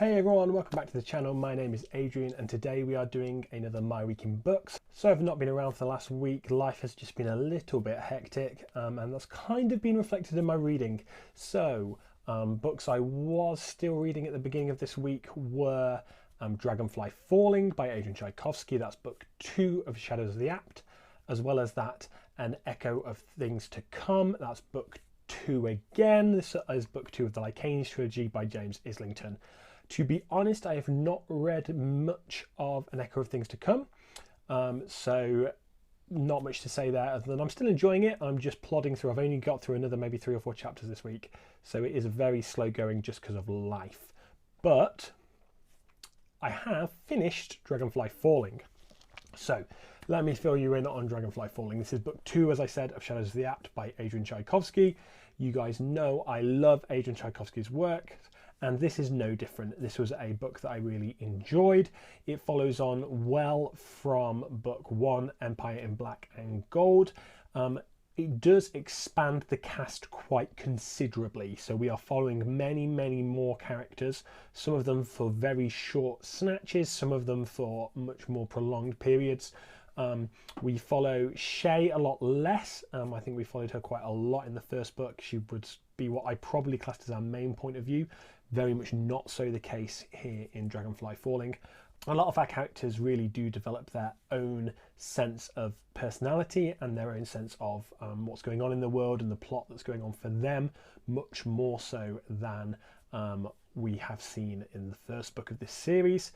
Hey everyone, welcome back to the channel. My name is Adrian and today we are doing another My Week in Books. So I've not been around for the last week. Life has just been a little bit hectic and that's kind of been reflected in my reading. So books I was still reading at the beginning of this week were Dragonfly Falling by Adrian Tchaikovsky. That's book 2 of Shadows of the Apt, as well as that An Echo of Things to Come. That's book 2 again. This is book 2 of the Lycanes trilogy by James Islington. To be honest, I have not read much of An Echo of Things to Come, so not much to say there other than I'm still enjoying it. I'm just plodding through. I've only got through another maybe 3 or 4 chapters this week, so it is very slow going just because of life. But I have finished Dragonfly Falling. So let me fill you in on Dragonfly Falling. This is book 2, as I said, of Shadows of the Apt by Adrian Tchaikovsky. You guys know I love Adrian Tchaikovsky's work, and this is no different. This was a book that I really enjoyed. It follows on well from book 1, Empire in Black and Gold. It does expand the cast quite considerably. So we are following many more characters, some of them for very short snatches, some of them for much more prolonged periods. We follow Shay a lot less. I think we followed her quite a lot in the first book. She would be what I probably classed as our main point of view. Very much not so the case here in Dragonfly Falling. A lot of our characters really do develop their own sense of personality and their own sense of what's going on in the world and the plot that's going on for them, much more so than we have seen in the first book of this series.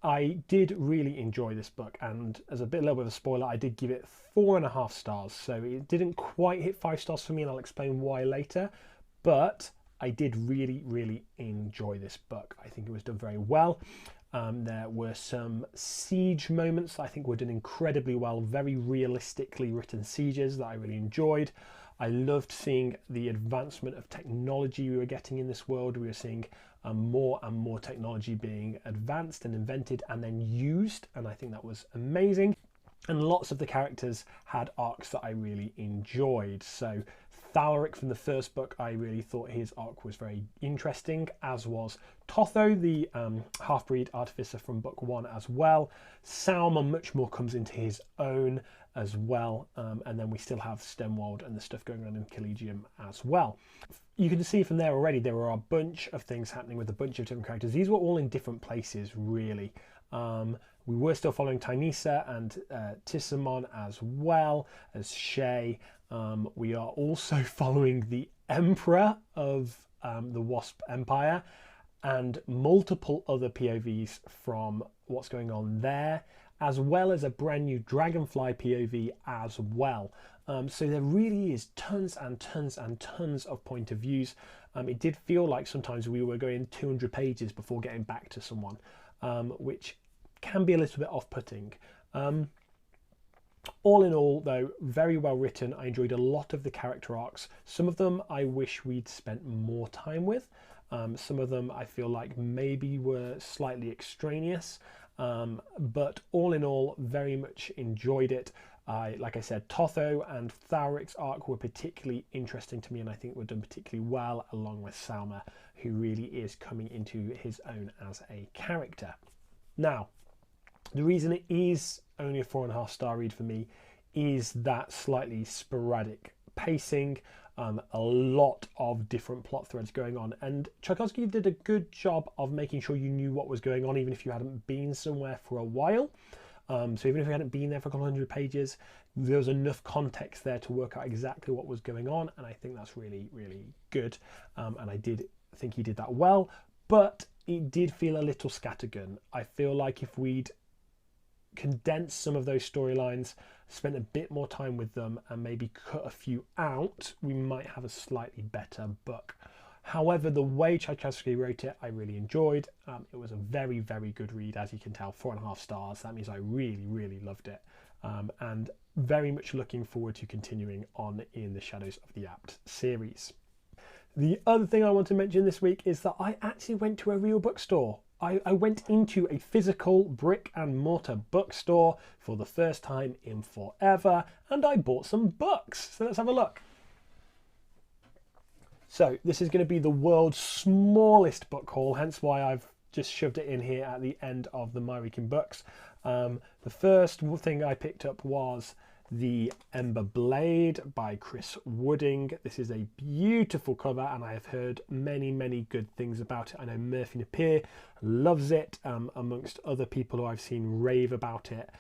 I did really enjoy this book, and as a little bit of a spoiler, I did give it 4.5 stars. So it didn't quite hit 5 stars for me, and I'll explain why later, but I did really enjoy this book. I think it was done very well. There were some siege moments that I think were done incredibly well, very realistically written sieges that I really enjoyed. I loved seeing the advancement of technology we were getting in this world. We were seeing more and more technology being advanced and invented and then used, and I think that was amazing. And lots of the characters had arcs that I really enjoyed. So Thalaric from the first book, I really thought his arc was very interesting, as was Totho, the half-breed artificer from book 1 as well. Salma much more comes into his own as well, and then we still have Stemwald and the stuff going on in Collegium as well. You can see from there already there were a bunch of things happening with a bunch of different characters. These were all in different places, really. We were still following Tynisa and Tissamon as well as Shay. We are also following the Emperor of the Wasp Empire and multiple other POVs from what's going on there, as well as a brand new Dragonfly POV as well. So there really is tons and tons of point of views. It did feel like sometimes we were going 200 pages before getting back to someone, which can be a little bit off-putting. All in all, though, very well written. I enjoyed a lot of the character arcs. Some of them I wish we'd spent more time with. Some of them I feel like maybe were slightly extraneous. But all in all, very much enjoyed it. Like I said, Totho and Thalaric's arc were particularly interesting to me, and I think were done particularly well, along with Salma, who really is coming into his own as a character. Now, the reason it is only a 4.5 star read for me is that slightly sporadic pacing, a lot of different plot threads going on, and Tchaikovsky did a good job of making sure you knew what was going on even if you hadn't been somewhere for a while. So even if you hadn't been there for a couple 100 pages, there was enough context there to work out exactly what was going on, and I think that's really good, and I did think he did that well, but it did feel a little scattergun. I feel like if we'd condensed some of those storylines, spent a bit more time with them, and maybe cut a few out, we might have a slightly better book. However, the way Tchaikovsky wrote it, I really enjoyed. It was a very good read, as you can tell. 4.5 stars. That means I really loved it, and very much looking forward to continuing on in the Shadows of the Apt series. The other thing I want to mention this week is that I actually went to a real bookstore. I went into a physical brick and mortar bookstore for the first time in forever, and I bought some books. So let's have a look. So this is going to be the world's smallest book haul, hence why I've just shoved it in here at the end of the My Week in Books. The first thing I picked up was The Ember Blade by Chris Wooding. This is a beautiful cover and I have heard many good things about it. I know Murphy Napier loves it, amongst other people who I've seen rave about it.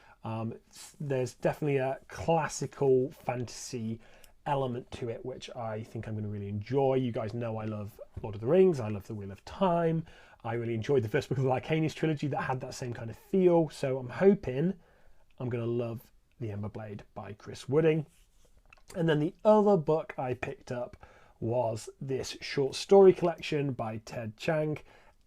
There's definitely a classical fantasy element to it which I think I'm going to really enjoy. You guys know I love Lord of the Rings, I love The Wheel of Time. I really enjoyed the first book of the Lycanes trilogy that had that same kind of feel, so I'm hoping I'm going to love The Ember Blade by Chris Wooding. And then the other book I picked up was this short story collection by Ted Chiang,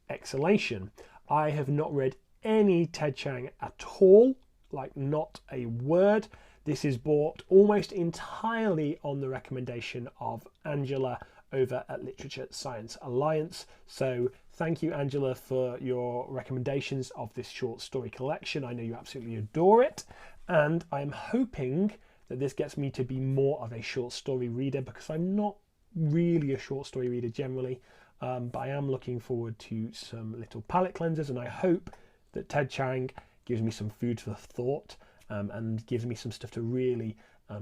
Exhalation. I have not read any Ted Chiang at all, like not a word. This is bought almost entirely on the recommendation of Angela over at Literature Science Alliance. So thank you, Angela, for your recommendations of this short story collection. I know you absolutely adore it. And I'm hoping that this gets me to be more of a short story reader, because I'm not really a short story reader generally. But I am looking forward to some little palate cleansers, and I hope that Ted Chiang gives me some food for thought, and gives me some stuff to really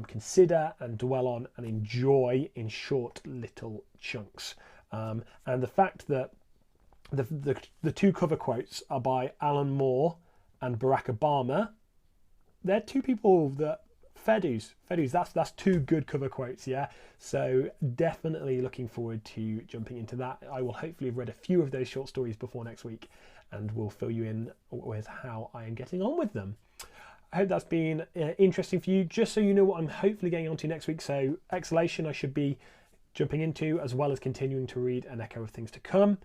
consider and dwell on and enjoy in short little chunks. And the fact that the two cover quotes are by Alan Moore and Barack Obama, they're two people that fair dues, that's two good cover quotes, yeah. So definitely looking forward to jumping into that. I will hopefully have read a few of those short stories before next week, and will fill you in with how I am getting on with them. I hope that's been interesting for you, just so you know what I'm hopefully getting onto next week. So Exhalation I should be jumping into, as well as continuing to read An Echo of Things to Come.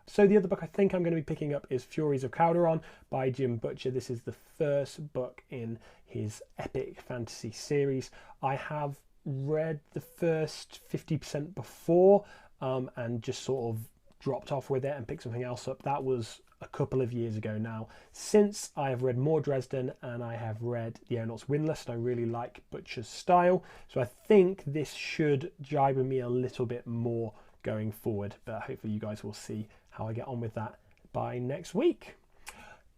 So the other book I think I'm going to be picking up is Furies of Calderon by Jim Butcher. This is the first book in his epic fantasy series. I have read the first 50% before, and just sort of dropped off with it and picked something else up. That was a couple of years ago now. Since I have read more Dresden and I have read The Aeronauts Windlass, and I really like Butcher's style. So I think this should jibe with me a little bit more going forward, but hopefully you guys will see how I get on with that by next week.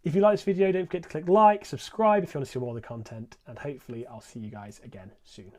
If you like this video, don't forget to click like, subscribe if you want to see more of the content, and hopefully I'll see you guys again soon.